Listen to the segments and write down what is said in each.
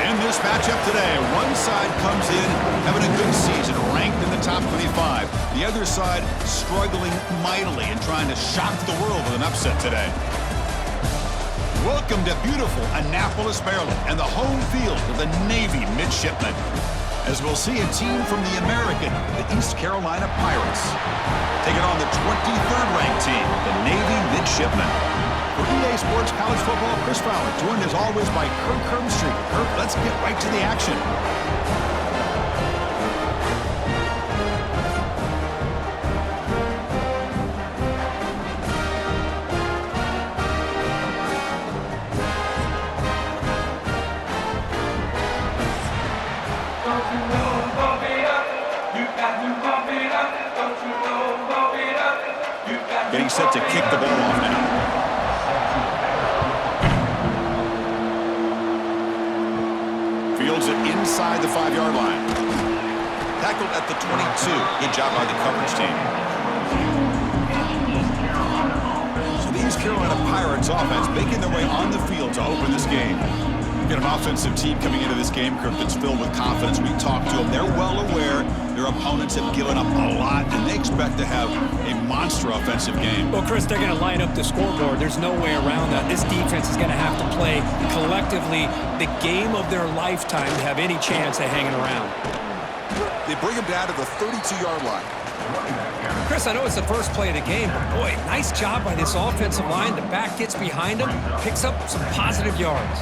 In this matchup today, one side comes in having a good season, ranked in the top 25. The other side struggling mightily and trying to shock the world with an upset today. Welcome to beautiful Annapolis, Maryland, and the home field of the Navy midshipmen. As we'll see a team from the American, the East Carolina Pirates, taking on the 23rd ranked team, the Navy midshipmen. For EA Sports College Football, Chris Fowler, joined as always by Kirk Herbstreit. Kirk, let's get right to the action. Getting set to kick the ball off now. Fields it inside the 5-yard line. Tackled at the 22. Good job by the coverage team. So the East Carolina Pirates offense making their way on the field to open this game. Get an offensive team coming into this game, Kirk, that's filled with confidence. We talked to them. They're well aware their opponents have given up a lot, and they expect to have a monster offensive game. Well, Chris, they're going to line up the scoreboard. There's no way around that. This defense is going to have to play collectively the game of their lifetime to have any chance at hanging around. They bring them down to the 32-yard line. Chris, I know it's the first play of the game, but boy, nice job by this offensive line. The back gets behind them, picks up some positive yards.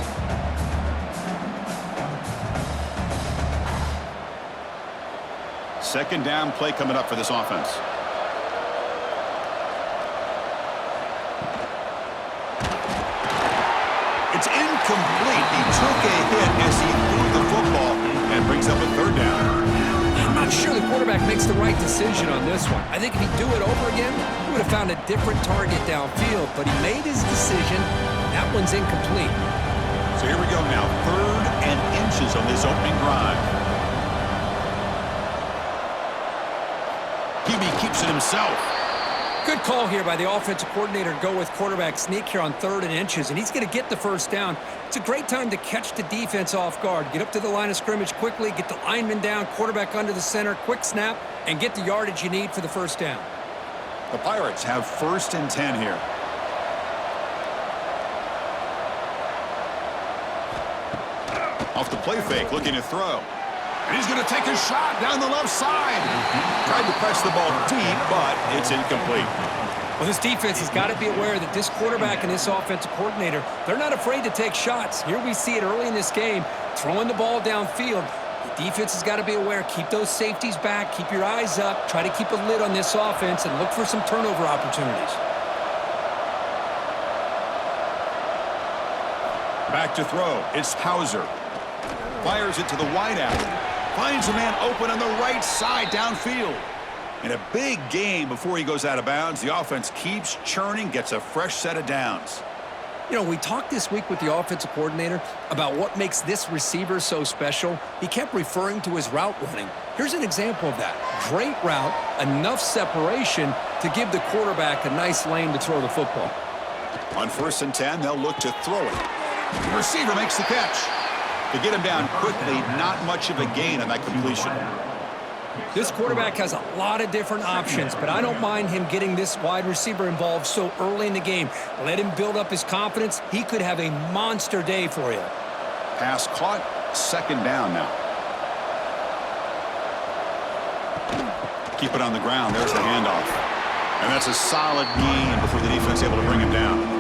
Second down play coming up for this offense. It's incomplete. He took a hit as he threw the football and brings up a third down. I'm not sure the quarterback makes the right decision on this one. I think if he'd do it over again, he would have found a different target downfield, but he made his decision. That one's incomplete. So here we go now. 3rd and inches on this opening drive. Keeps it himself. Good call here by the offensive coordinator to go with quarterback sneak here on 3rd and inches, and he's going to get the first down. It's a great time to catch the defense off guard. Get up to the line of scrimmage quickly, get the lineman down, quarterback under the center, quick snap, and get the yardage you need for the first down. The Pirates have 1st and 10 here. Off the play fake, looking to throw. And he's going to take a shot down the left side. Tried to press the ball deep, but it's incomplete. Well, this defense has got to be aware that this quarterback and this offensive coordinator, they're not afraid to take shots. Here we see it early in this game, throwing the ball downfield. The defense has got to be aware. Keep those safeties back. Keep your eyes up. Try to keep a lid on this offense and look for some turnover opportunities. Back to throw. It's Hauser. Fires it to the wideout. Finds a man open on the right side downfield. In a big game before he goes out of bounds, the offense keeps churning, gets a fresh set of downs. You know, we talked this week with the offensive coordinator about what makes this receiver so special. He kept referring to his route running. Here's an example of that. Great route, enough separation to give the quarterback a nice lane to throw the football. On 1st and 10, they'll look to throw it. The receiver makes the catch. To get him down quickly, not much of a gain on that completion. This quarterback has a lot of different options, but I don't mind him getting this wide receiver involved so early in the game. Let him build up his confidence. He could have a monster day for you. Pass caught, 2nd down now. Keep it on the ground. There's the handoff. And that's a solid gain before the defense able to bring him down.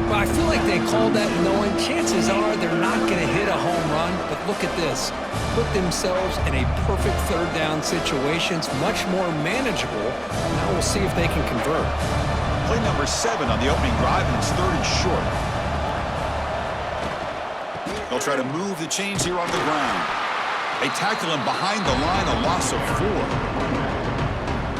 But I feel like they called that knowing chances are they're not going to hit a home run. But look at this. Put themselves in a perfect 3rd down situation. It's much more manageable. Now we'll see if they can convert. Play number 7 on the opening drive, and it's 3rd and short. They'll try to move the chains here on the ground. They tackle him behind the line, a loss of 4.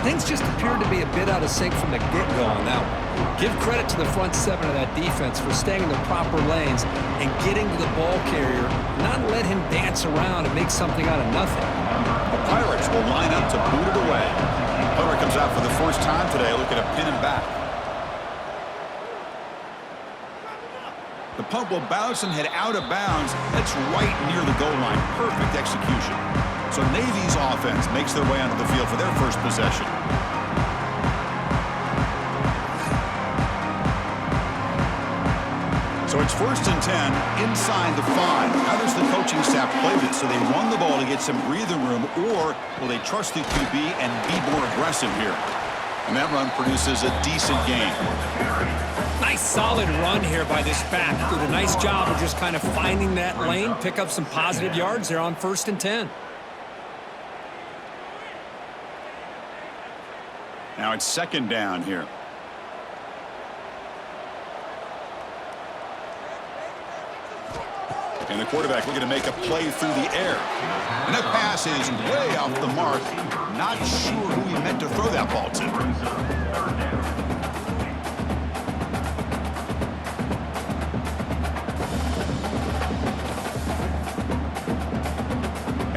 Things just appeared to be a bit out of sync from the get-go on that one. Give credit to the front 7 of that defense for staying in the proper lanes and getting to the ball carrier, not let him dance around and make something out of nothing. The Pirates will line up to boot it away. Hunter comes out for the first time today, looking to pin him back. The punt will bounce and head out of bounds. That's right near the goal line. Perfect execution. So Navy's offense makes their way onto the field for their first possession. So it's 1st and 10 inside the 5. How does the coaching staff play this? So they run the ball to get some breathing room, or will they trust the QB and be more aggressive here? And that run produces a decent gain. Nice solid run here by this back. Did a nice job of just kind of finding that lane, pick up some positive yards there on 1st and 10. Now it's 2nd down here. And the quarterback looking to make a play through the air. And that pass is way off the mark. Not sure who he meant to throw that ball to.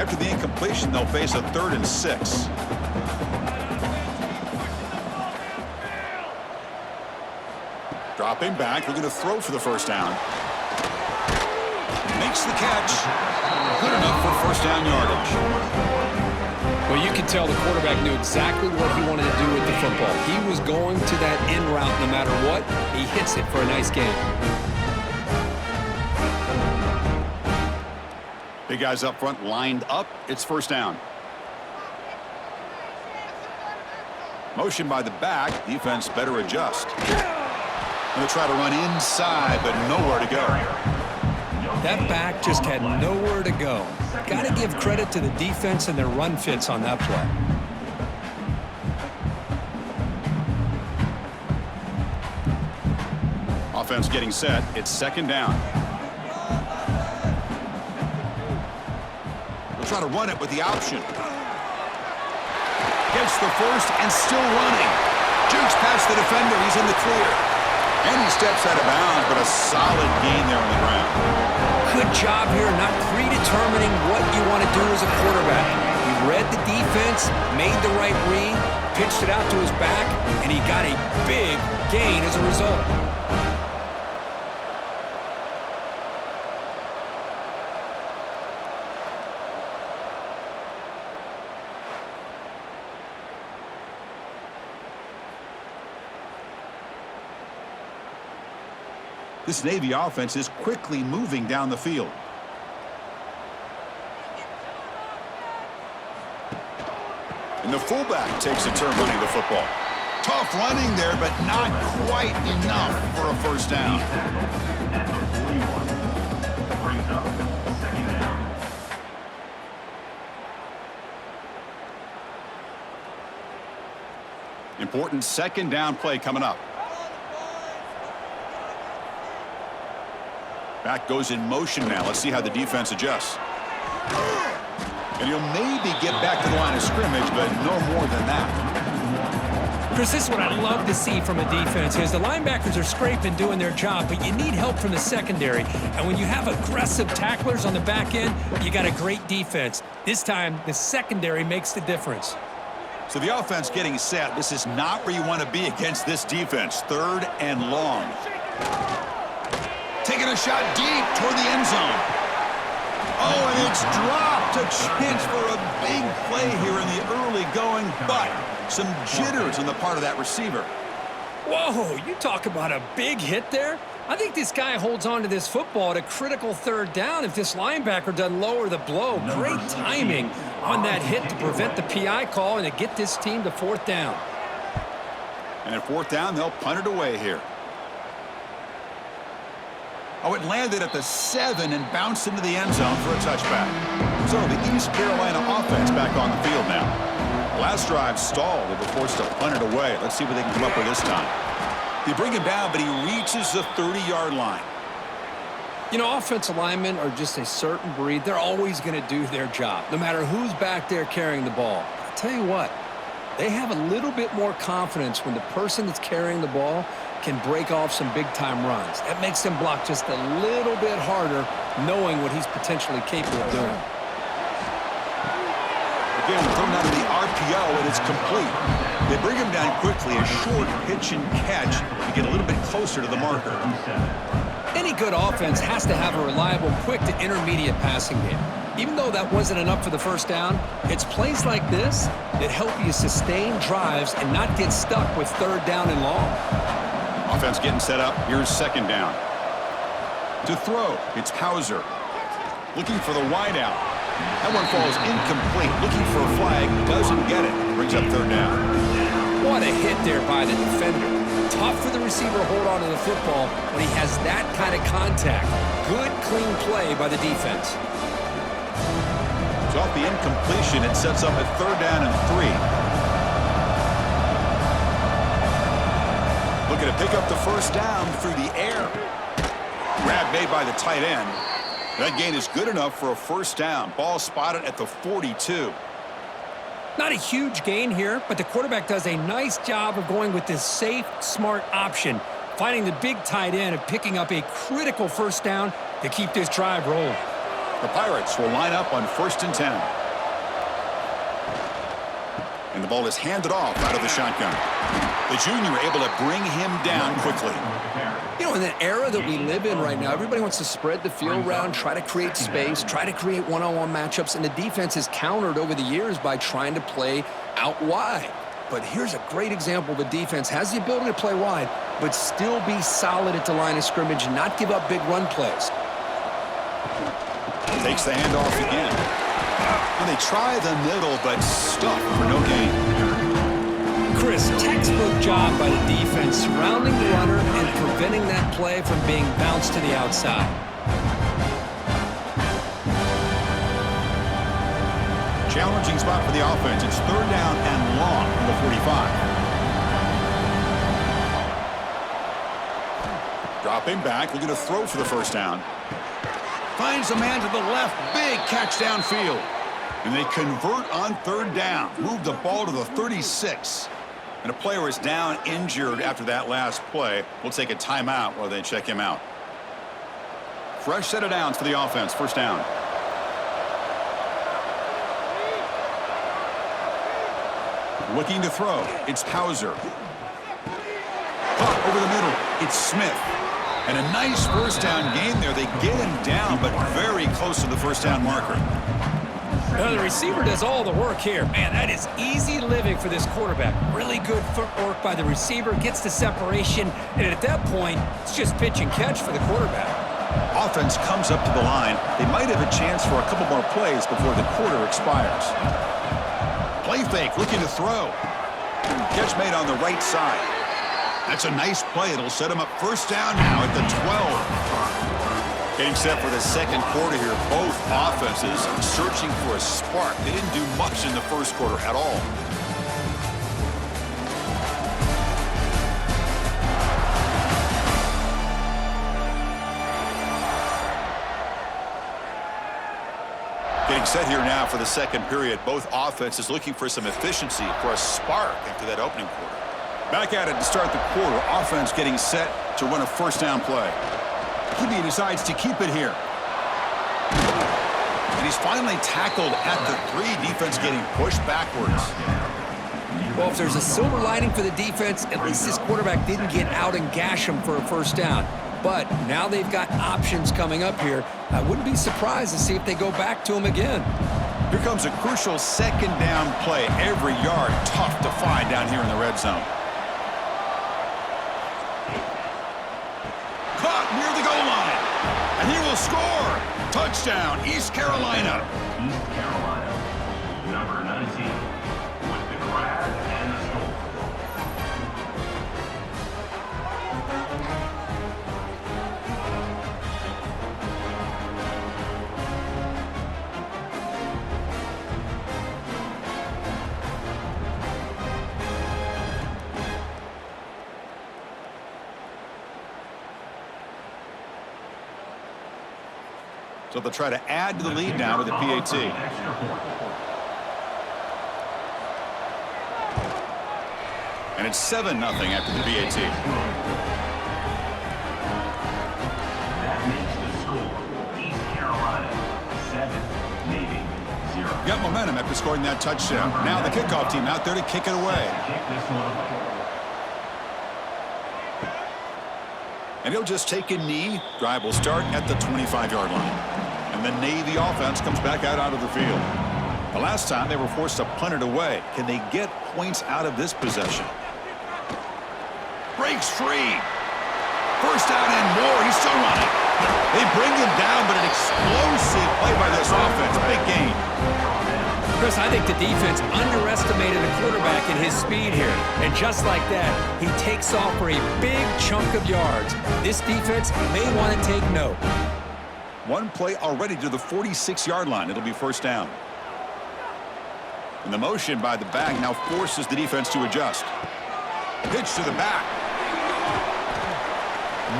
After the incompletion, they'll face a 3rd and 6. Dropping back, looking to throw for the 1st down. Makes the catch. Good enough for 1st down yardage. Well, you could tell the quarterback knew exactly what he wanted to do with the football. He was going to that end route no matter what. He hits it for a nice gain. Big guys up front lined up. It's 1st down. Motion by the back. Defense better adjust. Going to try to run inside, but nowhere to go. That back just had nowhere to go. Got to give credit to the defense and their run fits on that play. Offense getting set. It's 2nd down. We'll try to run it with the option. Gets the 1st and still running. Jukes past the defender. He's in the clear. And he steps out of bounds, but a solid gain there on the ground. Good job here not predetermining what you want to do as a quarterback. He read the defense, made the right read, pitched it out to his back, and he got a big gain as a result. This Navy offense is quickly moving down the field. And the fullback takes a turn running the football. Tough running there, but not quite enough for a 1st down. Important 2nd down play coming up. Back goes in motion now. Let's see how the defense adjusts. And he'll maybe get back to the line of scrimmage, but no more than that. Chris, this is what I love to see from a defense is the linebackers are scraping, doing their job, but you need help from the secondary. And when you have aggressive tacklers on the back end, you got a great defense. This time, the secondary makes the difference. So the offense getting set. This is not where you want to be against this defense. 3rd and long. Taking a shot deep toward the end zone. Oh, and it's dropped. A chance for a big play here in the early going, but some jitters on the part of that receiver. Whoa, you talk about a big hit there. I think this guy holds on to this football at a critical 3rd down if this linebacker doesn't lower the blow. Great timing on that hit to prevent the PI call and to get this team to 4th down. And at 4th down, they'll punt it away here. Oh, it landed at the 7 and bounced into the end zone for a touchback. So the East Carolina offense back on the field now. Last drive stalled. They were forced to punt it away. Let's see what they can come up with this time. They bring him down, but he reaches the 30-yard line. You know, offensive linemen are just a certain breed. They're always going to do their job, no matter who's back there carrying the ball. I'll tell you what, they have a little bit more confidence when the person that's carrying the ball can break off some big-time runs. That makes them block just a little bit harder, knowing what he's potentially capable of doing. Again, thrown out of the RPO, and it's complete. They bring him down quickly, a short pitch and catch to get a little bit closer to the marker. Any good offense has to have a reliable, quick to intermediate passing game. Even though that wasn't enough for the first down, it's plays like this that help you sustain drives and not get stuck with third down and long. Offense getting set up. Here's second down. To throw, it's Hauser. Looking for the wide out. That one falls incomplete. Looking for a flag. Doesn't get it. Brings up third down. What a hit there by the defender. Tough for the receiver to hold on to the football when he has that kind of contact. Good, clean play by the defense. So off the incompletion, it sets up a third down and 3. Looking to pick up the first down through the air. Grab made by the tight end. That gain is good enough for a first down. Ball spotted at the 42. Not a huge gain here, but the quarterback does a nice job of going with this safe, smart option, finding the big tight end and picking up a critical first down to keep this drive rolling. The Pirates will line up on 1st and 10. And the ball is handed off out of the shotgun. The junior able to bring him down quickly. You know, in the era that we live in right now, everybody wants to spread the field around, try to create space, try to create one-on-one matchups, and the defense has countered over the years by trying to play out wide. But here's a great example. The defense has the ability to play wide, but still be solid at the line of scrimmage and not give up big run plays. Takes the handoff again. And they try the middle, but stuck for no gain. Chris, textbook job by the defense, surrounding the runner and preventing that play from being bounced to the outside. Challenging spot for the offense. It's third down and long from the 45. Dropping back, looking to throw for the first down. Finds a man to the left. Big catch downfield. And they convert on third down. Move the ball to the 36. And a player is down injured after that last play. We'll take a timeout while they check him out. Fresh set of downs for the offense. First down. Looking to throw. It's Hauser. Caught over the middle. It's Smith. And a nice first down gain there. They get him down, but very close to the first down marker. Now the receiver does all the work here. Man, that is easy living for this quarterback. Really good footwork by the receiver, gets the separation, and at that point, it's just pitch and catch for the quarterback. Offense comes up to the line. They might have a chance for a couple more plays before the quarter expires. Play fake, looking to throw. Catch made on the right side. That's a nice play. It'll set him up first down now at the 12. Getting set for the second quarter here. Both offenses searching for a spark. They didn't do much in the first quarter at all. Getting set here now for the second period. Both offenses looking for some efficiency, for a spark after that opening quarter. Back at it to start the quarter. Offense getting set to run a first down play. He decides to keep it here. And he's finally tackled at the 3. Defense getting pushed backwards. Well, if there's a silver lining for the defense, at least this quarterback didn't get out and gash him for a first down. But now they've got options coming up here. I wouldn't be surprised to see if they go back to him again. Here comes a crucial second down play. Every yard tough to find down here in the red zone. Caught near the goal line. And he will score. Touchdown, East Carolina. East Carolina, number 19, with the grab and the score. So they'll try to add to the lead now with the PAT. And it's 7-0 after the PAT. That makes the score East Carolina 7, Navy 0. Got momentum after scoring that touchdown. Now the kickoff team out there to kick it away. Kick this one away. And he'll just take a knee. Drive will start at the 25-yard line. And the Navy offense comes back out onto the field. The last time they were forced to punt it away. Can they get points out of this possession? Breaks free. First down and more. He's still running. They bring him down, but an explosive play by this offense. Big gain. Chris, I think the defense underestimated the quarterback in his speed here. And just like that, he takes off for a big chunk of yards. This defense may want to take note. One play already to the 46-yard line. It'll be first down. And the motion by the back now forces the defense to adjust. Pitch to the back.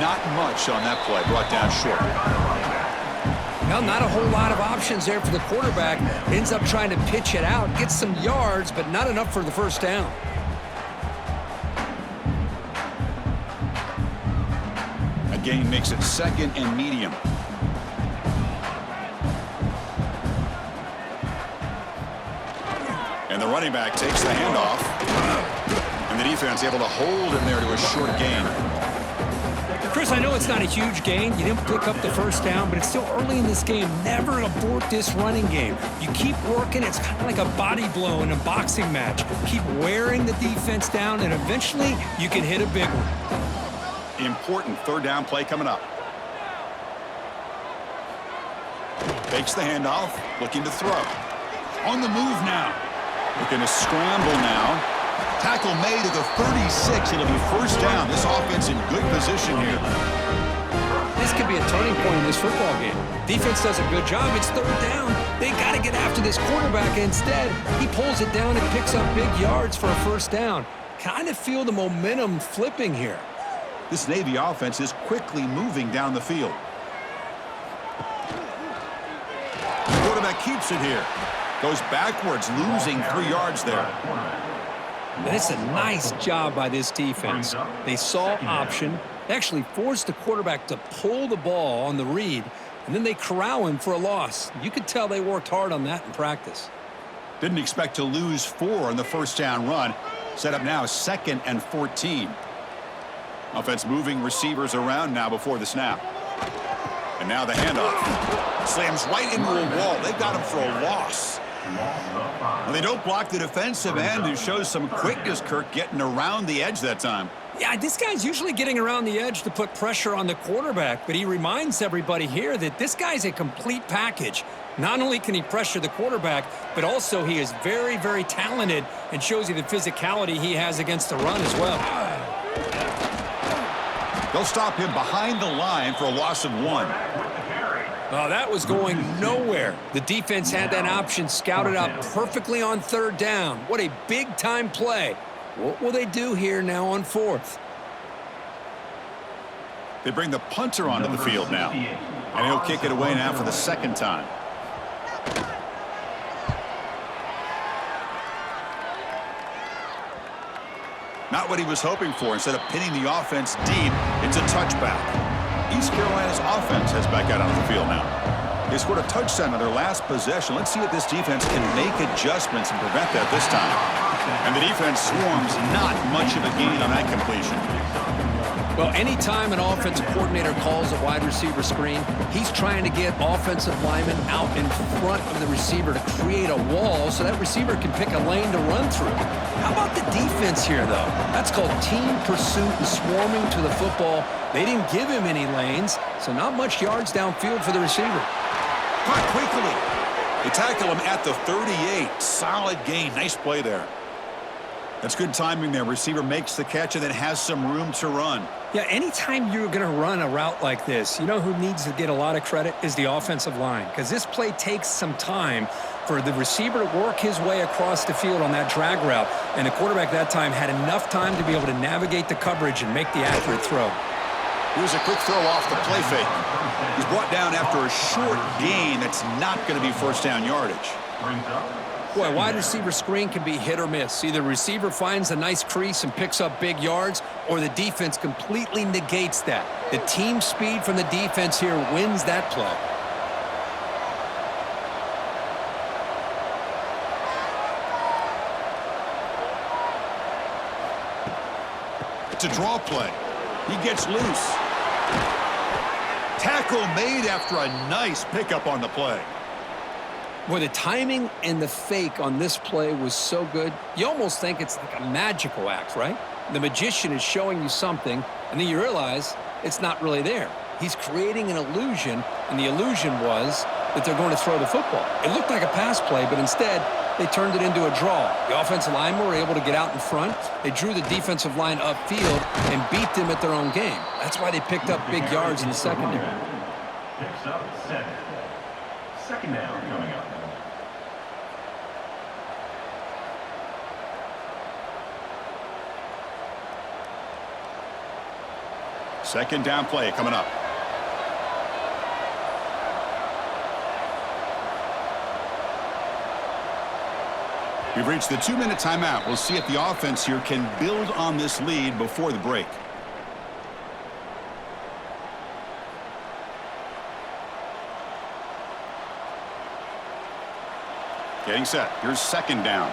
Not much on that play. Brought down short. Well, not a whole lot of options there for the quarterback. Ends up trying to pitch it out, gets some yards, but not enough for the first down. A gain makes it second and medium. And the running back takes the handoff. And the defense able to hold him there to a short gain. Chris, I know it's not a huge gain. You didn't pick up the first down, but it's still early in this game. Never abort this running game. You keep working. It's kind of like a body blow in a boxing match. Keep wearing the defense down, and eventually you can hit a big one. Important third down play coming up. Takes the handoff, looking to throw. On the move now. Looking to scramble now. Tackle made at the 36. It'll be first down. This offense in good position here. This could be a turning point in this football game. Defense does a good job. It's third down. They got to get after this quarterback. Instead, he pulls it down and picks up big yards for a first down. Kind of feel the momentum flipping here. This Navy offense is quickly moving down the field. The quarterback keeps it here. Goes backwards, losing 3 yards there. That's a nice job by this defense. They saw option, actually forced the quarterback to pull the ball on the read, and then they corral him for a loss. You could tell they worked hard on that in practice. Didn't expect to lose 4 on the first down run. Set up now 2nd and 14. Offense moving receivers around now before the snap. And now the handoff. Slams right into a wall. They got him for a loss. Well, they don't block the defensive end, who shows some quickness, Kirk, getting around the edge that time. Yeah, this guy's usually getting around the edge to put pressure on the quarterback, but he reminds everybody here that this guy's a complete package. Not only can he pressure the quarterback, but also he is very, very talented and shows you the physicality he has against the run as well. They'll stop him behind the line for a loss of 1. Oh, that was going nowhere. The defense had that option scouted out perfectly on third down. What a big-time play. What will they do here now on 4th? They bring the punter onto the field now. And he'll kick it away now for the 2nd time. Not what he was hoping for. Instead of pinning the offense deep, it's a touchback. East Carolina's offense heads back out onto the field now. They scored a touchdown on their last possession. Let's see if this defense can make adjustments and prevent that this time. And the defense swarms, not much of a gain on that completion. Well, anytime an offensive coordinator calls a wide receiver screen, he's trying to get offensive linemen out in front of the receiver to create a wall so that receiver can pick a lane to run through. How about the defense here, though? That's called team pursuit and swarming to the football. They didn't give him any lanes, so not much yards downfield for the receiver. Caught quickly. They tackle him at the 38. Solid gain. Nice play there. That's good timing there. Receiver makes the catch and then has some room to run. Yeah, anytime you're going to run a route like this, you know who needs to get a lot of credit is the offensive line, because this play takes some time for the receiver to work his way across the field on that drag route, and the quarterback that time had enough time to be able to navigate the coverage and make the accurate throw. Here's a quick throw off the play fake. He's brought down after a short gain that's not going to be first down yardage. Boy, wide receiver screen can be hit or miss. Either receiver finds a nice crease and picks up big yards, or the defense completely negates that. The team speed from the defense here wins that play. It's a draw play. He gets loose. Tackle made after a nice pickup on the play. Boy, the timing and the fake on this play was so good, you almost think it's like a magical act, right? The magician is showing you something, and then you realize it's not really there. He's creating an illusion, and the illusion was that they're going to throw the football. It looked like a pass play, but instead, they turned it into a draw. The offensive linemen were able to get out in front. They drew the defensive line upfield and beat them at their own game. That's why they picked up big yards in the secondary. Picks up 7. Second down coming up. Second down play coming up. We've reached the 2-minute timeout. We'll see if the offense here can build on this lead before the break. Getting set. Here's second down.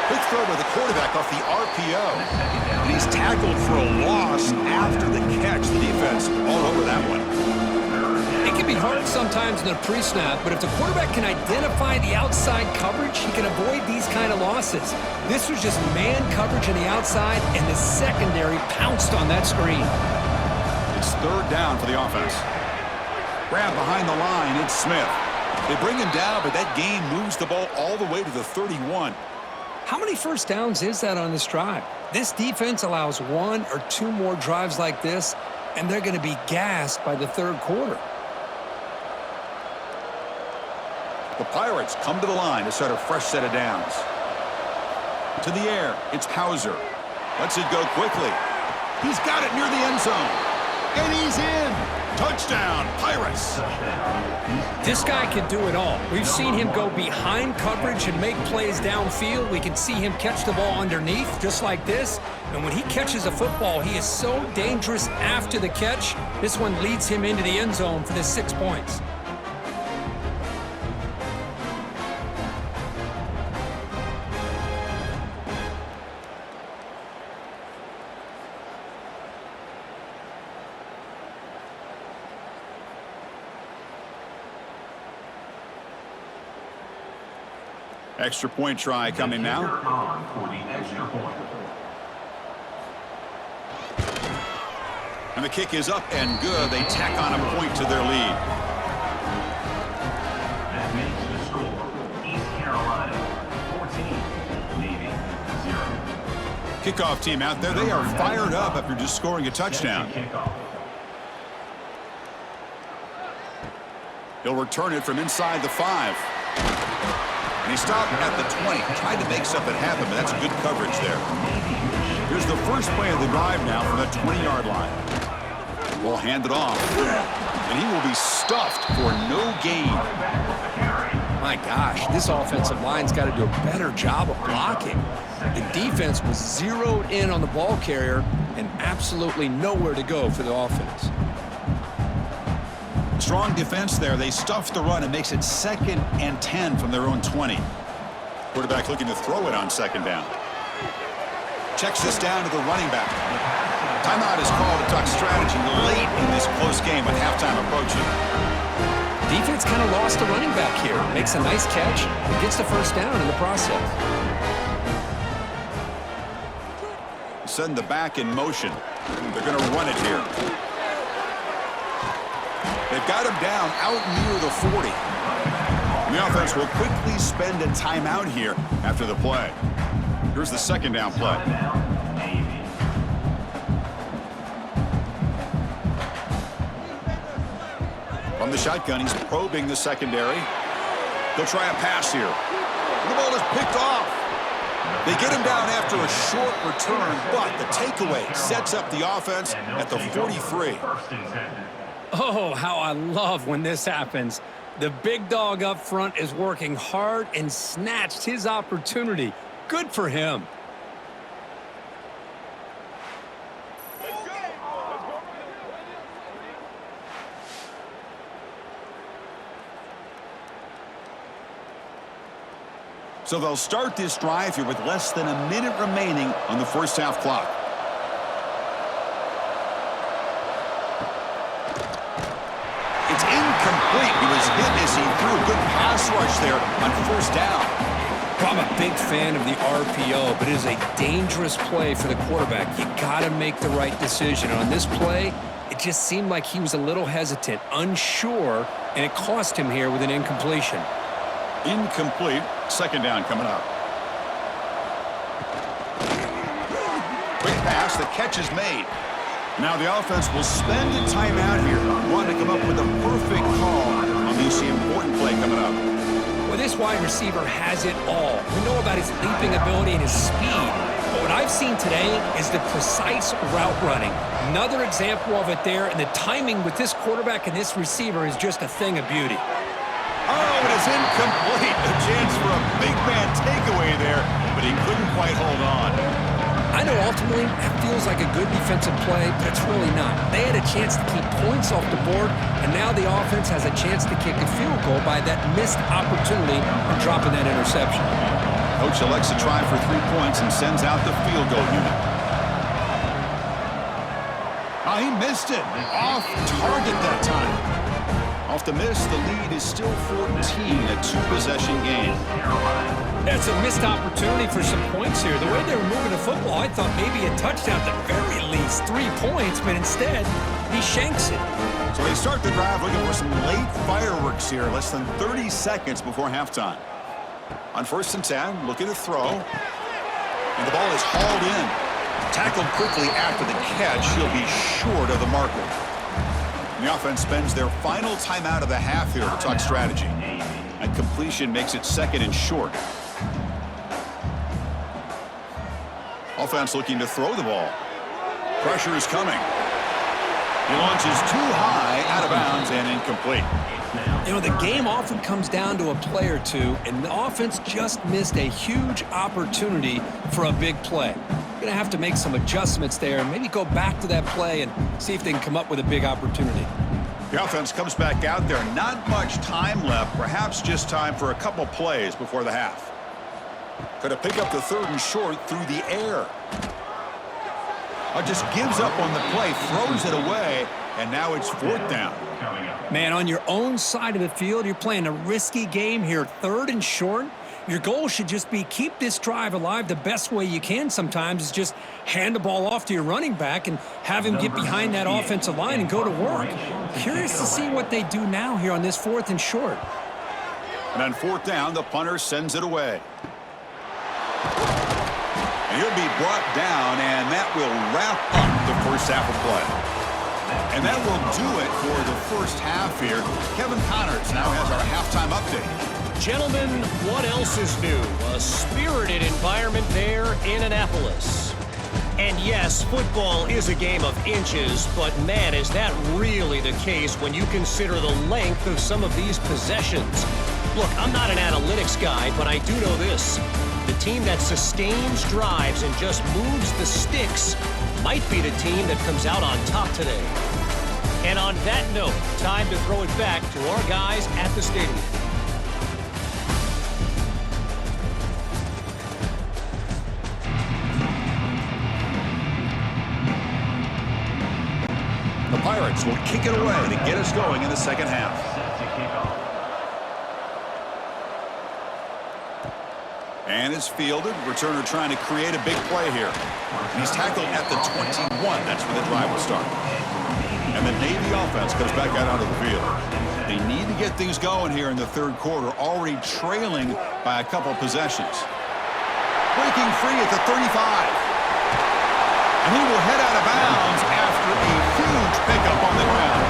Quick throw by the quarterback off the RPO. And he's tackled for a loss after the catch. The defense all over that one. It can be hard sometimes in the pre-snap, but if the quarterback can identify the outside coverage, he can avoid these kind of losses. This was just man coverage on the outside, and the secondary pounced on that screen. It's third down for the offense. Grab behind the line, it's Smith. They bring him down, but that gain moves the ball all the way to the 31. How many first downs is that on this drive? This defense allows 1 or 2 more drives like this, and they're going to be gassed by the third quarter. The Pirates come to the line to start a fresh set of downs. To the air, it's Hauser. Lets it go quickly. He's got it near the end zone. And he's in. Touchdown, Pirates. This guy can do it all. We've seen him go behind coverage and make plays downfield. We can see him catch the ball underneath, just like this. And when he catches a football, he is so dangerous after the catch. This one leads him into the end zone for the 6 points. Extra point try coming now. On for the extra point. And the kick is up and good. They tack on a point to their lead. That makes the score East Carolina 14, Navy 0. Kickoff team out there. They are fired up after just scoring a touchdown. Kickoff. He'll return it from inside the 5. And he stopped at the 20. Tried to make something happen, but that's good coverage there. Here's the first play of the drive now from the 20-yard line. We'll hand it off. And he will be stuffed for no gain. My gosh, this offensive line's got to do a better job of blocking. The defense was zeroed in on the ball carrier and absolutely nowhere to go for the offense. Strong defense there. They stuff the run and makes it 2nd and 10 from their own 20. Quarterback looking to throw it on second down. Checks this down to the running back. Timeout is called to talk strategy late in this close game with halftime approaching. Defense kind of lost the running back here. Makes a nice catch and gets the first down in the process. Send the back in motion. They're going to run it here. They've got him down out near the 40. And the offense will quickly spend a timeout here after the play. Here's the second down play. From the shotgun, he's probing the secondary. They'll try a pass here. The ball is picked off. They get him down after a short return, but the takeaway sets up the offense at the 43. Oh, how I love when this happens. The big dog up front is working hard and snatched his opportunity. Good for him. So they'll start this drive here with less than a minute remaining on the first half clock. It's incomplete. He was hit as he threw a good pass rush there on first down. I'm a big fan of the RPO, but it is a dangerous play for the quarterback. You got to make the right decision. On this play, it just seemed like he was a little hesitant, unsure, and it cost him here with an incompletion. Incomplete. Second down coming up. Quick pass. The catch is made. Now the offense will spend a timeout here. Want to come up with a perfect call on this important play coming up. Well, this wide receiver has it all. We know about his leaping ability and his speed. But what I've seen today is the precise route running. Another example of it there, and the timing with this quarterback and this receiver is just a thing of beauty. Oh, it is incomplete. A chance for a big man takeaway there, but he couldn't quite hold on. I know ultimately that feels like a good defensive play, but it's really not. They had a chance to keep points off the board, and now the offense has a chance to kick a field goal by that missed opportunity and dropping that interception. Coach elects to try for 3 points and sends out the field goal unit. Oh, he missed it. Off target that time. Off the miss, the lead is still 14, a two-possession game. That's a missed opportunity for some points here. The way they were moving the football, I thought maybe a touchdown at the very least, 3 points, but instead, he shanks it. So they start the drive looking for some late fireworks here, less than 30 seconds before halftime. On 1st and 10, looking to throw. And the ball is hauled in. Tackled quickly after the catch, he'll be short of the marker. And the offense spends their final timeout of the half here to talk strategy. And completion makes it 2nd and short. Offense looking to throw the ball. Pressure is coming. He launches too high, out of bounds, and incomplete. You know, the game often comes down to a play or two, and the offense just missed a huge opportunity for a big play. You're going to have to make some adjustments there and maybe go back to that play and see if they can come up with a big opportunity. The offense comes back out there. Not much time left. Perhaps just time for a couple plays before the half. Going to pick up the 3rd and short through the air. Just gives up on the play, throws it away, and now it's 4th down. Man, on your own side of the field, you're playing a risky game here, 3rd and short. Your goal should just be keep this drive alive. The best way you can sometimes is just hand the ball off to your running back and have him get behind that offensive line and go to work. Curious to see what they do now here on this 4th and short. And on 4th down, the punter sends it away. And he'll be brought down, and that will wrap up the first half of play. And that will do it for the first half here. Kevin Connors now has our halftime update. Gentlemen, what else is new? A spirited environment there in Annapolis. And yes, football is a game of inches, but man, is that really the case when you consider the length of some of these possessions. Look, I'm not an analytics guy, but I do know this. The team that sustains drives and just moves the sticks might be the team that comes out on top today. And on that note, time to throw it back to our guys at the stadium. The Pirates will kick it away to get us going in the second half. And it's fielded. Returner trying to create a big play here. And he's tackled at the 21. That's where the drive will start. And the Navy offense comes back out onto the field. They need to get things going here in the 3rd quarter, already trailing by a couple possessions. Breaking free at the 35. And he will head out of bounds after a huge pickup on the ground.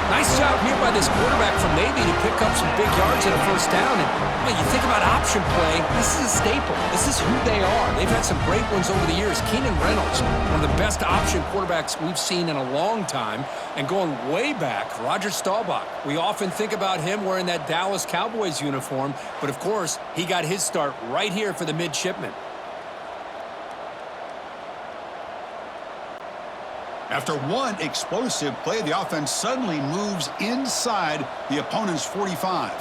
Nice job here by this quarterback from Navy to pick up some big yards at a 1st down. And well, you think about option play, this is a staple. This is who they are. They've had some great ones over the years. Keenan Reynolds, one of the best option quarterbacks we've seen in a long time. And going way back, Roger Staubach. We often think about him wearing that Dallas Cowboys uniform, but of course, he got his start right here for the midshipmen. After one explosive play, the offense suddenly moves inside the opponent's 45.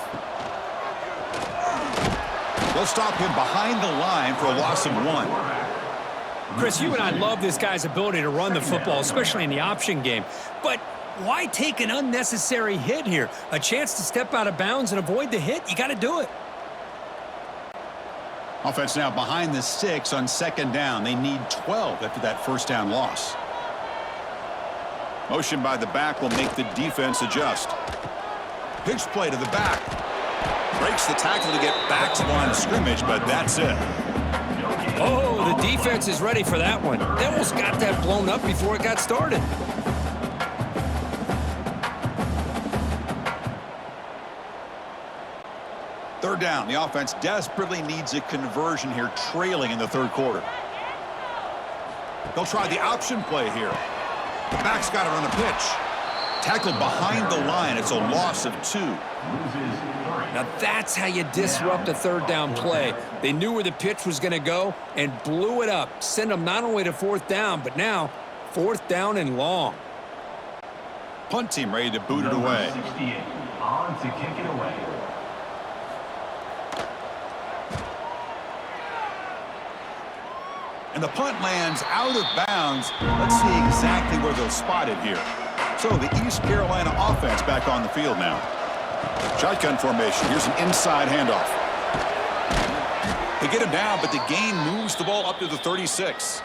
They'll stop him behind the line for a loss of 1. Chris, you and I love this guy's ability to run the football, especially in the option game. But why take an unnecessary hit here? A chance to step out of bounds and avoid the hit? You got to do it. Offense now behind the 6 on 2nd down. They need 12 after that first down loss. Motion by the back will make the defense adjust. Pitch play to the back. Breaks the tackle to get back to the line of scrimmage, but that's it. Oh, the defense is ready for that one. They almost got that blown up before it got started. Third down. The offense desperately needs a conversion here, trailing in the third quarter. They'll try the option play here. The back's got it on the pitch. Tackled behind the line. It's a loss of 2. Now that's how you disrupt a third down play. They knew where the pitch was going to go and blew it up. Send them not only to 4th down, but now 4th down and long. Punt team ready to boot it away. 68 on to kick it away. And the punt lands out of bounds. Let's see exactly where they'll spot it here. So the East Carolina offense back on the field now. Shotgun formation. Here's an inside handoff. They get him down, but the gain moves the ball up to the 36.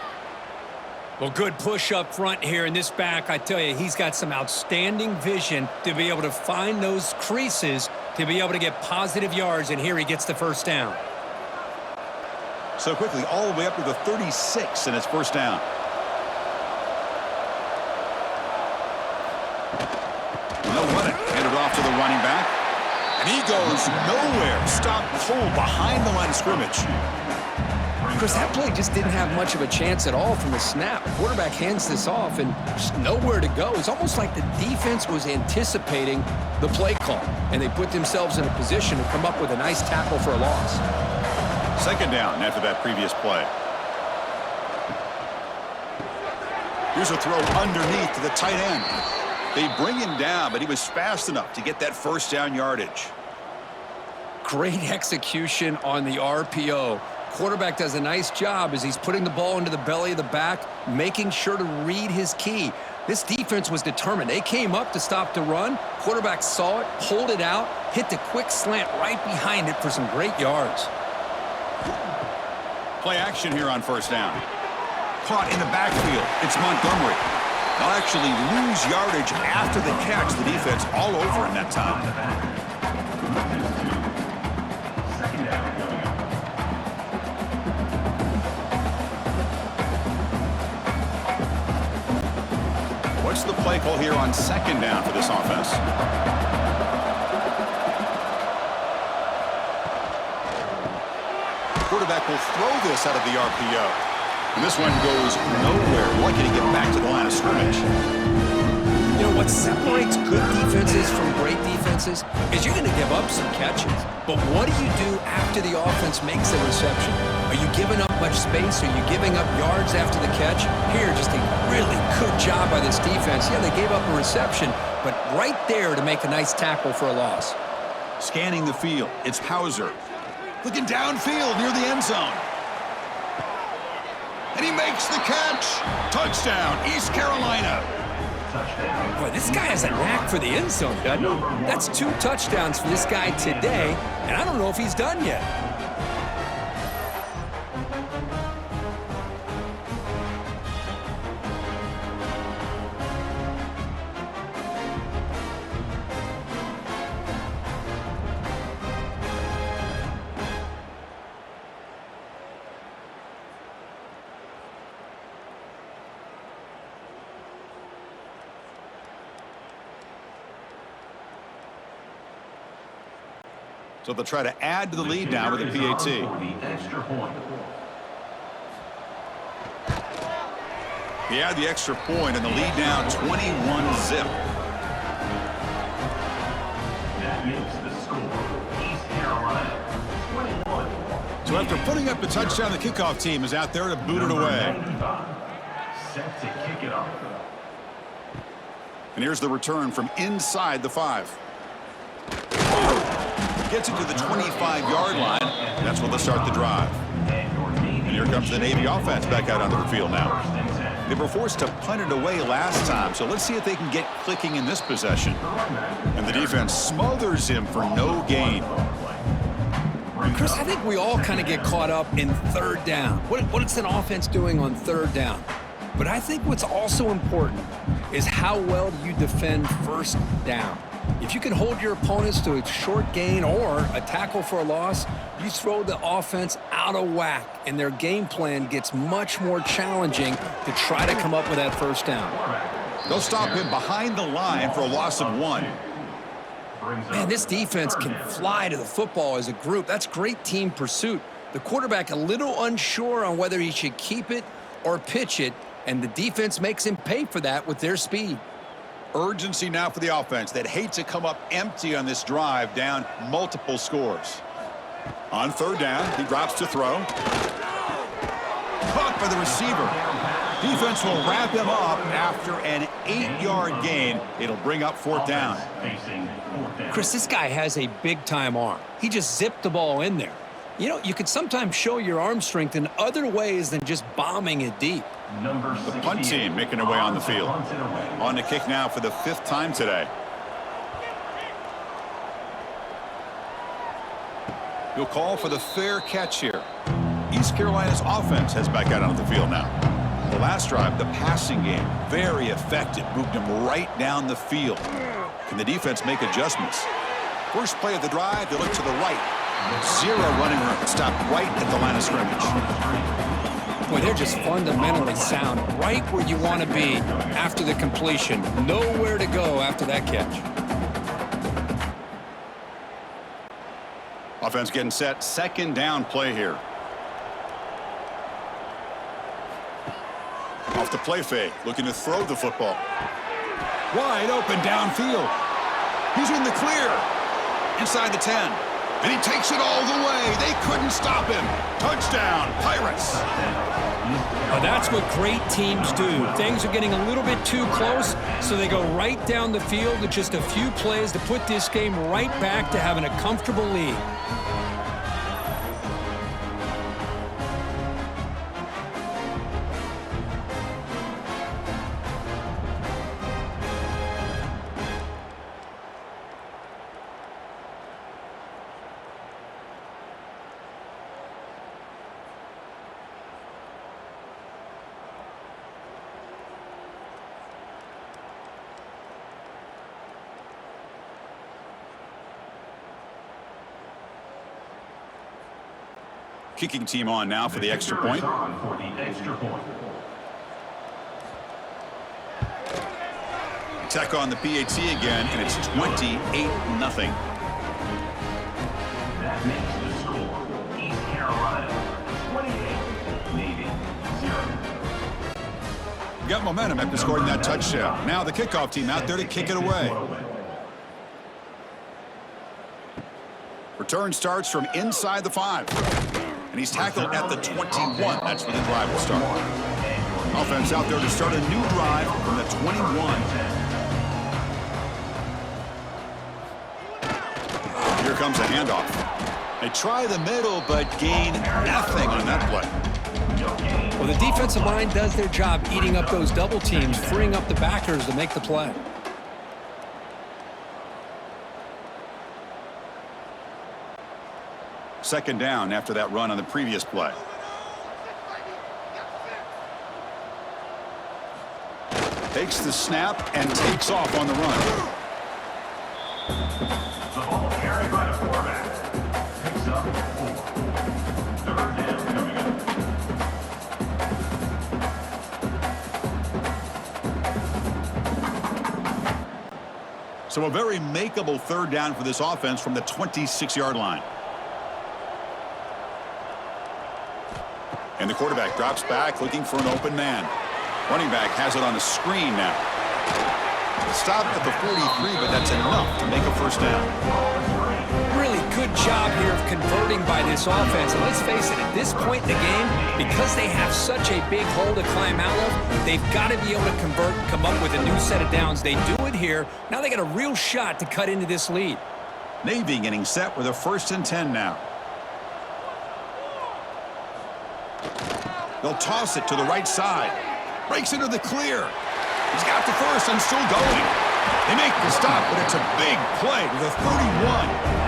Well, good push up front here in this back. I tell you, he's got some outstanding vision to be able to find those creases to be able to get positive yards, and here he gets the first down. So quickly, all the way up to the 36, and it's first down. They'll run it. Handed off to the running back. And he goes nowhere. Stopped cold behind the line of scrimmage. Chris, that play just didn't have much of a chance at all from the snap. Quarterback hands this off and just nowhere to go. It's almost like the defense was anticipating the play call, and they put themselves in a position to come up with a nice tackle for a loss. 2nd down after that previous play. Here's a throw underneath to the tight end. They bring him down, but he was fast enough to get that first down yardage. Great execution on the RPO. Quarterback does a nice job as he's putting the ball into the belly of the back, making sure to read his key. This defense was determined. They came up to stop the run. Quarterback saw it, pulled it out, hit the quick slant right behind it for some great yards. Play action here on first down. Caught in the backfield. It's Montgomery. They'll actually lose yardage after the catch. The defense all over in that time. Second down coming up. What's the play call here on 2nd down for this offense? Quarterback will throw this out of the RPO. And this one goes nowhere. Lucky to get back to the line of scrimmage. You know, what separates good defenses from great defenses is you're going to give up some catches. But what do you do after the offense makes the reception? Are you giving up much space? Are you giving up yards after the catch? Here, just a really good job by this defense. Yeah, they gave up a reception, but right there to make a nice tackle for a loss. Scanning the field, it's Hauser. Looking downfield near the end zone. And he makes the catch. Touchdown, East Carolina. Boy, this guy has a knack for the end zone, doesn't he? That's 2 touchdowns for this guy today, and I don't know if he's done yet. So they'll try to add to the lead now with a PAT. The extra point. They add the extra point and the lead now 21-zip. That makes the score East Carolina 21. So after putting up the touchdown, the kickoff team is out there to boot it away. 95, set to kick it off. And here's the return from inside the 5. gets it to the 25-yard line. That's where they'll start the drive. And here comes the Navy offense back out onto the field now. They were forced to punt it away last time, so let's see if they can get clicking in this possession. And the defense smothers him for no gain. Chris, I think we all kind of get caught up in third down. What's an offense doing on third down? But I think what's also important is how well do you defend first down. If you can hold your opponents to a short gain or a tackle for a loss, you throw the offense out of whack, and their game plan gets much more challenging to try to come up with that first down. They'll stop him behind the line for a loss of 1. Man, this defense can fly to the football as a group. That's great team pursuit. The quarterback a little unsure on whether he should keep it or pitch it, and the defense makes him pay for that with their speed. Urgency now for the offense. They'd hate to come up empty on this drive, down multiple scores. On third down, he drops to throw. Caught by the receiver. Defense will wrap him up after an 8-yard gain. It'll bring up fourth down. Chris, this guy has a big-time arm. He just zipped the ball in there. You know, you could sometimes show your arm strength in other ways than just bombing it deep. The punt team making their way on the field. On the kick now for the 5th time today. He'll call for the fair catch here. East Carolina's offense has back out onto the field now. The last drive, the passing game, very effective. Moved him right down the field. Can the defense make adjustments? First play of the drive, they look to the right. 0 running room. Stop right at the line of scrimmage. Boy, they're just fundamentally sound, right where you want to be after the completion. Nowhere to go after that catch. Offense getting set. Second down play here. Off the play fake, looking to throw the football. Wide open downfield. He's in the clear. Inside the 10. And he takes it all the way. They couldn't stop him. Touchdown, Pirates. Well, that's what great teams do. Things are getting a little bit too close, so they go right down the field with just a few plays to put this game right back to having a comfortable lead. Kicking team on now for the extra point. Attack on the PAT again, and it's 28-0. That makes the score East Carolina 28, Navy 0. Got momentum after scoring that touchdown. Now the kickoff team out there to kick it away. Return starts from inside the 5. And he's tackled at the 21. That's where the drive will start. Offense out there to start a new drive from the 21. Here comes a handoff. They try the middle, but gain nothing on that play. Well, the defensive line does their job eating up those double teams, freeing up the backers to make the play. Second down after that run on the previous play. Takes the snap and takes off on the run. The ball carried by the quarterback. Picks up 4. Third down coming up. So a very makeable third down for this offense from the 26-yard line. And the quarterback drops back looking for an open man. Running back has it on the screen now. Stop at the 43, but that's enough to make a first down. Really good job here of converting by this offense. And let's face it, at this point in the game, because they have such a big hole to climb out of, they've got to be able to convert and come up with a new set of downs. They do it here. Now they got a real shot to cut into this lead. Navy getting set with a 1st and 10 now. They'll toss it to the right side. Breaks into the clear. He's got the first and still going. They make the stop, but it's a big play to the 31.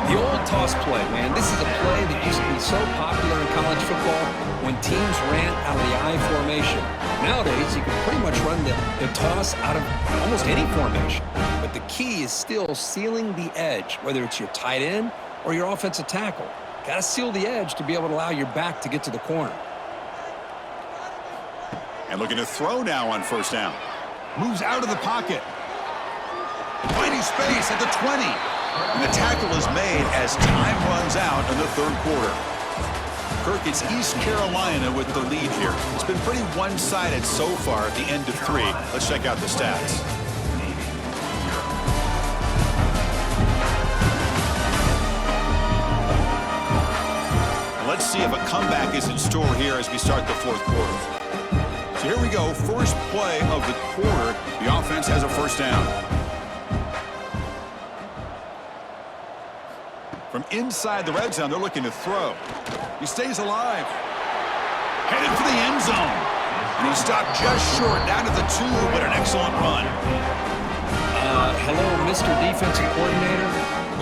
The old toss play, man. This is a play that used to be so popular in college football when teams ran out of the I formation. Nowadays, you can pretty much run the toss out of almost any formation. But the key is still sealing the edge, whether it's your tight end or your offensive tackle. Got to seal the edge to be able to allow your back to get to the corner. And looking to throw now on 1st down. Moves out of the pocket. Finding space at the 20. And the tackle is made as time runs out in the 3rd quarter. Kirk, it's East Carolina with the lead here. It's been pretty one-sided so far at the end of 3. Let's check out the stats. And let's see if a comeback is in store here as we start the 4th quarter. So here we go, first play of the quarter. The offense has a 1st down. From inside the red zone, they're looking to throw. He stays alive. Headed for the end zone. And he stopped just short, down to the 2, but an excellent run. Hello, Mr. Defensive Coordinator.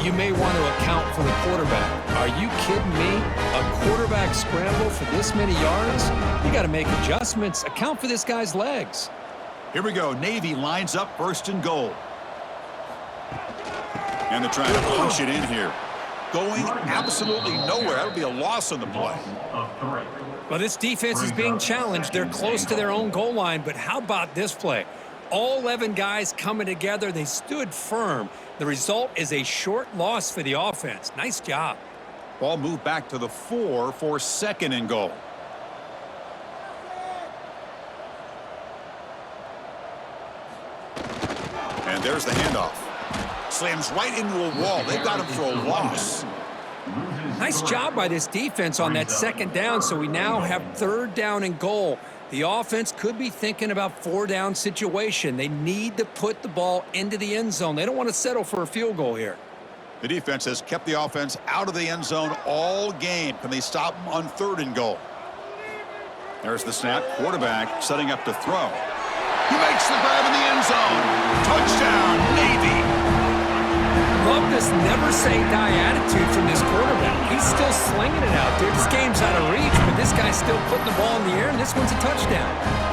You may want to account for the quarterback. Are you kidding me? A quarterback scramble for this many yards? You got to make adjustments. Account for this guy's legs. Here we go. Navy lines up 1st and goal. And they're trying to punch it in here. Going absolutely nowhere. That would be a loss on the play. Well, this defense is being challenged. They're close to their own goal line, but how about this play? All 11 guys coming together. They stood firm. The result is a short loss for the offense. Nice job. Ball moved back to the 4 for 2nd and goal. And there's the handoff. Slams right into a wall. They've got him for a loss. Nice job by this defense on that 2nd down, so we now have 3rd down and goal. The offense could be thinking about 4-down situation. They need to put the ball into the end zone. They don't want to settle for a field goal here. The defense has kept the offense out of the end zone all game. Can they stop them on 3rd and goal? There's the snap. Quarterback setting up to throw. He makes the grab in the end zone. Touchdown, Navy. Love this never say die attitude from this quarterback. He's still slinging it out there. This game's out of reach, but this guy's still putting the ball in the air, and this one's a touchdown.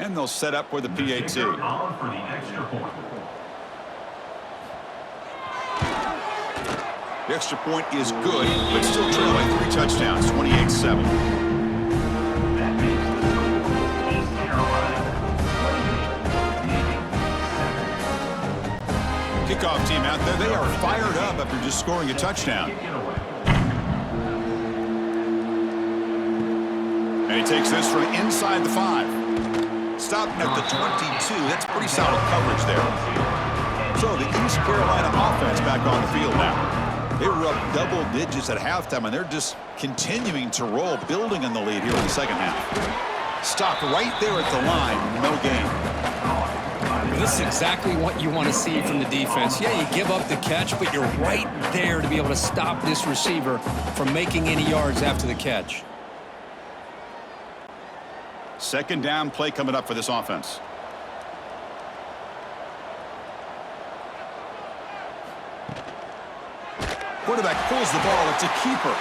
And they'll set up with the PAT. The extra point is good, but still trail by 3 touchdowns, 28-7. Kickoff team out there, they are fired up after just scoring a touchdown. And he takes this from inside the 5. Stopping at the 22. That's pretty solid coverage there. So the East Carolina offense back on the field now. They were up double digits at halftime, and they're just continuing to roll, building on the lead here in the 2nd half. Stopped right there at the line. No gain. This is exactly what you want to see from the defense. Yeah, you give up the catch, but you're right there to be able to stop this receiver from making any yards after the catch. 2nd down play coming up for this offense. Quarterback pulls the ball. It's a keeper.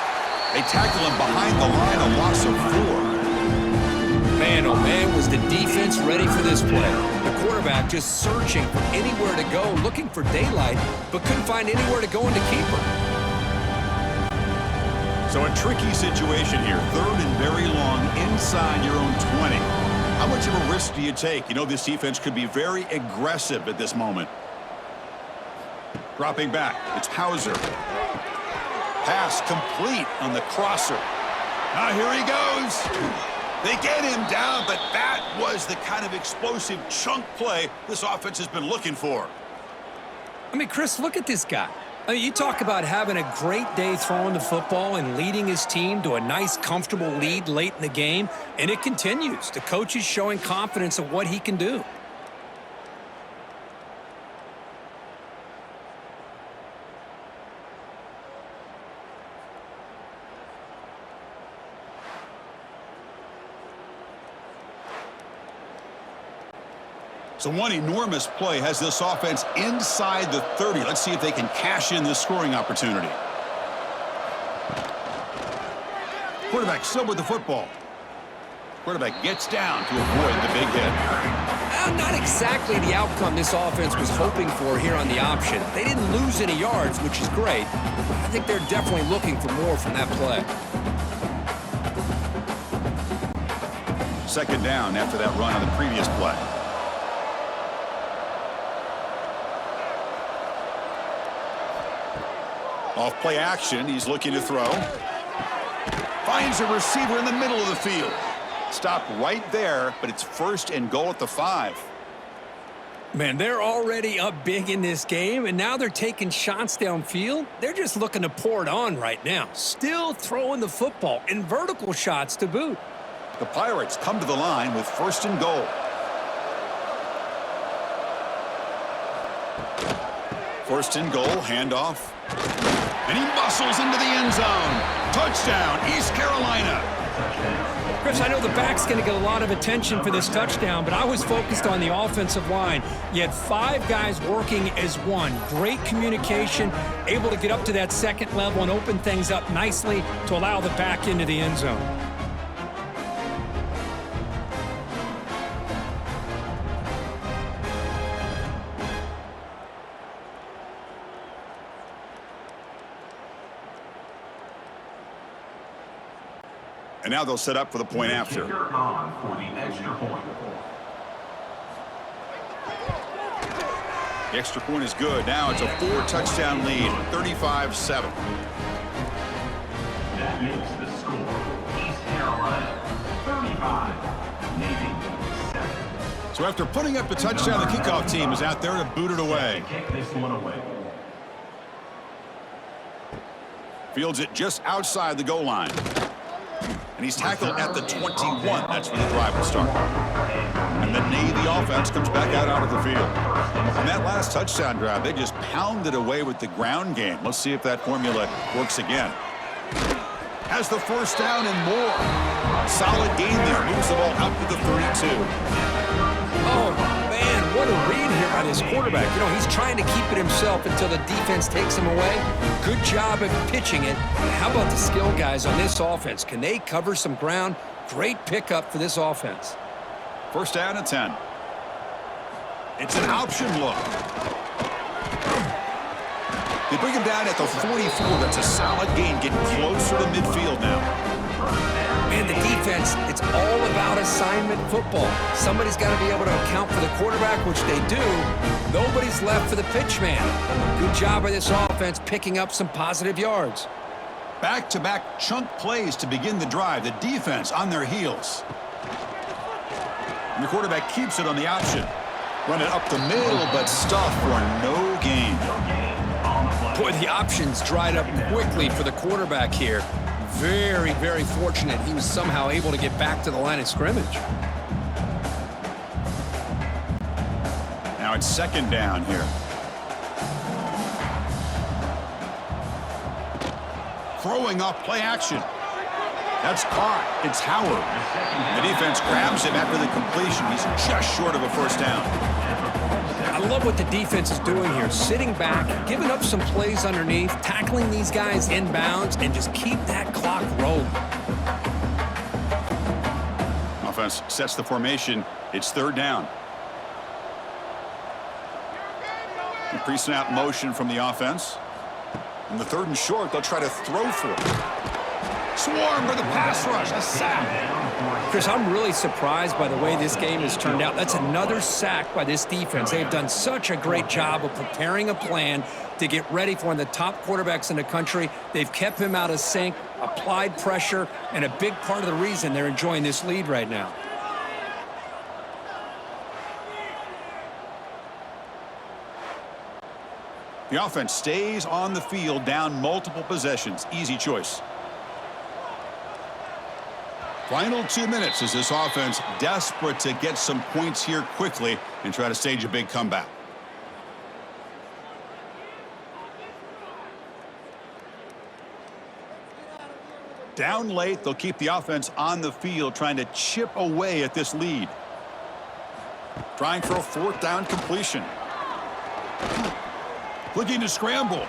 They tackle him behind the line, a loss of 4. Man, oh man, was the defense ready for this play. The quarterback just searching for anywhere to go, looking for daylight, but couldn't find anywhere to go into keeper. So a tricky situation here. 3rd and very long inside your own 20. How much of a risk do you take? You know this defense could be very aggressive at this moment. Dropping back. It's Hauser. Pass complete on the crosser. Here he goes. They get him down, but that was the kind of explosive chunk play this offense has been looking for. I mean, Chris, look at this guy. I mean, you talk about having a great day throwing the football and leading his team to a nice, comfortable lead late in the game, and it continues. The coach is showing confidence of what he can do. So one enormous play has this offense inside the 30. Let's see if they can cash in this scoring opportunity. Quarterback still with the football. Quarterback gets down to avoid the big hit. Not exactly the outcome this offense was hoping for here on the option. They didn't lose any yards, which is great. I think they're definitely looking for more from that play. Second down after that run on the previous play. Off play action, he's looking to throw. Finds a receiver in the middle of the field. Stop right there, but it's 1st and goal at the 5. Man, they're already up big in this game, and now they're taking shots downfield. They're just looking to pour it on right now. Still throwing the football, and vertical shots to boot. The Pirates come to the line with 1st and goal. First and goal, handoff. And he muscles into the end zone. Touchdown, East Carolina. Chris, I know the back's going to get a lot of attention for this touchdown, but I was focused on the offensive line. You had 5 guys working as one. Great communication, able to get up to that second level and open things up nicely to allow the back into the end zone. And now they'll set up for the point after. Kicker on for the extra point. The extra point is good. Now it's a 4-touchdown lead, 35-7. That makes the score East Carolina 35, Navy 7. So after putting up the touchdown, the kickoff team is out there to boot it away. Kick this one away. Fields it just outside the goal line. And he's tackled at the 21. That's where the drive will start. And the Navy offense comes back out onto the field. On that last touchdown drive, they just pounded away with the ground game. Let's see if that formula works again. Has the first down and more. Solid gain there. Moves the ball out to the 32. Oh, man, what a read here by this quarterback. You know, he's trying to keep it himself until the defense takes him away. Good job of pitching it. But how about the skill guys on this offense? Can they cover some ground? Great pickup for this offense. First down and 10. It's an option look. They bring him down at the 44. That's a solid gain, getting closer to midfield now. Man, the defense, it's all about assignment football. Somebody's got to be able to account for the quarterback, which they do. Nobody's left for the pitch man. Good job by this offense picking up some positive yards. Back-to-back chunk plays to begin the drive. The defense on their heels. And the quarterback keeps it on the option. Run it up the middle, but stuff for no gain. Boy, the options dried up quickly for the quarterback here. Very, very fortunate he was somehow able to get back to the line of scrimmage. Now it's second down here. Throwing off play action. That's caught. It's Howard. The defense grabs him after the completion. He's just short of a first down. I love what the defense is doing here. Sitting back, giving up some plays underneath, tackling these guys inbounds, and just keep that clock rolling. Offense sets the formation. It's third down. The pre-snap motion from the offense. In the 3rd and short, they'll try to throw for it. Swarm for the pass rush. A sack. Chris, I'm really surprised by the way this game has turned out. That's another sack by this defense. They've done such a great job of preparing a plan to get ready for one of the top quarterbacks in the country. They've kept him out of sync. applied pressure, and a big part of the reason they're enjoying this lead right now. The offense stays on the field, down multiple possessions. Easy choice. Final 2 minutes as this offense desperate to get some points here quickly and try to stage a big comeback. Down late, they'll keep the offense on the field trying to chip away at this lead. Trying for a 4th down completion. Looking to scramble.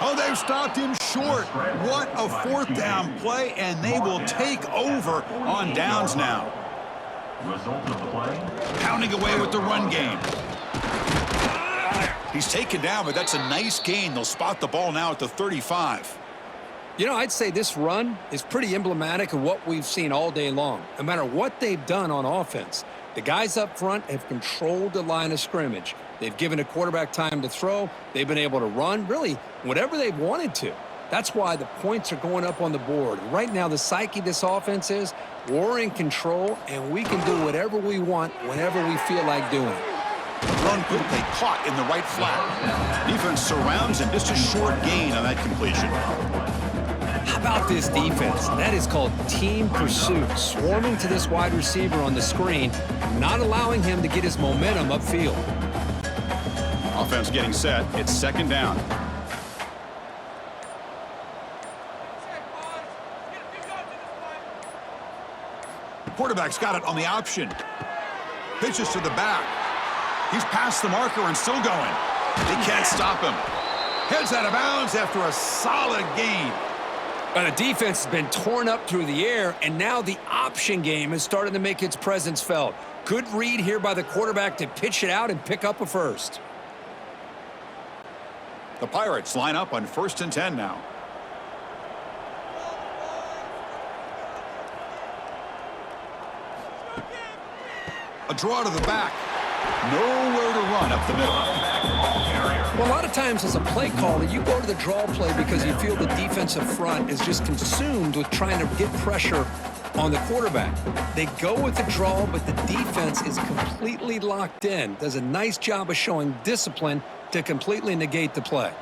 Oh, they've stopped him short. What a 4th down play, and they will take over on downs now. Result of the play. Pounding away with the run game. He's taken down, but that's a nice gain. They'll spot the ball now at the 35. You know, I'd say this run is pretty emblematic of what we've seen all day long. No matter what they've done on offense, the guys up front have controlled the line of scrimmage. They've given a quarterback time to throw. They've been able to run, really, whatever they've wanted to. That's why the points are going up on the board. Right now, the psyche of this offense is we're in control, and we can do whatever we want whenever we feel like doing it. Run quickly, caught in the right flat. Defense surrounds him, just a short gain on that completion. How about this defense? That is called team pursuit. Swarming to this wide receiver on the screen, not allowing him to get his momentum upfield. Offense getting set. It's 2nd down. Quarterback's got it on the option. Pitches to the back. He's past the marker and still going. They can't stop him. Heads out of bounds after a solid gain. But the defense has been torn up through the air, and now the option game is starting to make its presence felt. Good read here by the quarterback to pitch it out and pick up a first. The Pirates line up on 1st and 10 now. A draw to the back. Nowhere to run up the middle. Well, a lot of times as a play caller, you go to the draw play because you feel the defensive front is just consumed with trying to get pressure on the quarterback. They go with the draw, but the defense is completely locked in. Does a nice job of showing discipline to completely negate the play.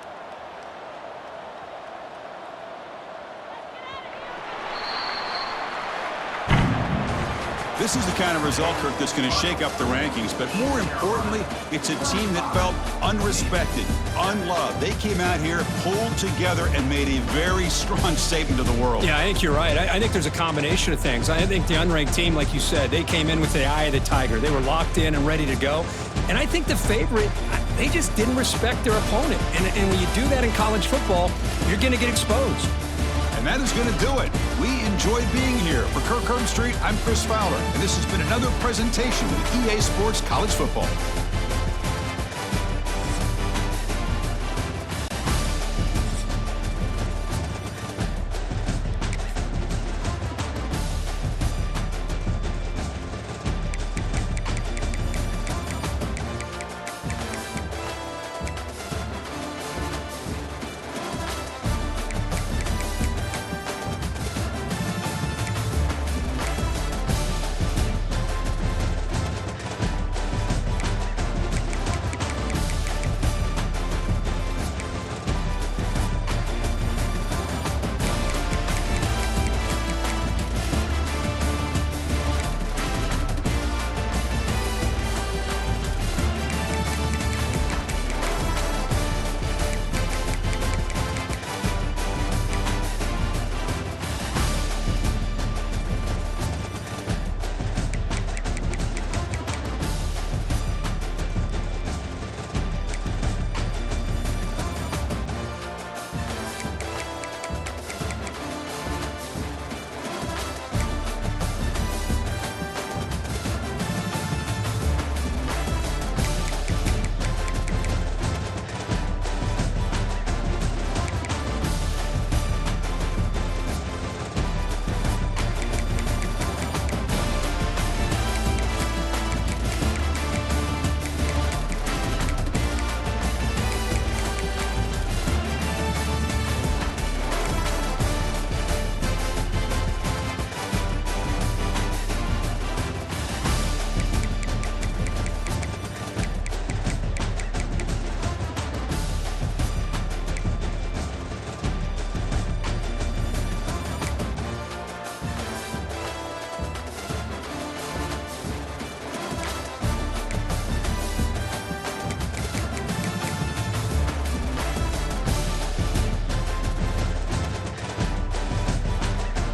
This is the kind of result, Kirk, that's going to shake up the rankings. But more importantly, it's a team that felt unrespected, unloved. They came out here, pulled together, and made a very strong statement to the world. Yeah, I think you're right. I think there's a combination of things. I think the unranked team, like you said, they came in with the eye of the tiger. They were locked in and ready to go. And I think the favorite, they just didn't respect their opponent. And when you do that in college football, you're going to get exposed. And that is going to do it. We enjoyed being here. For Kirk Street, I'm Chris Fowler, and this has been another presentation of EA Sports College Football.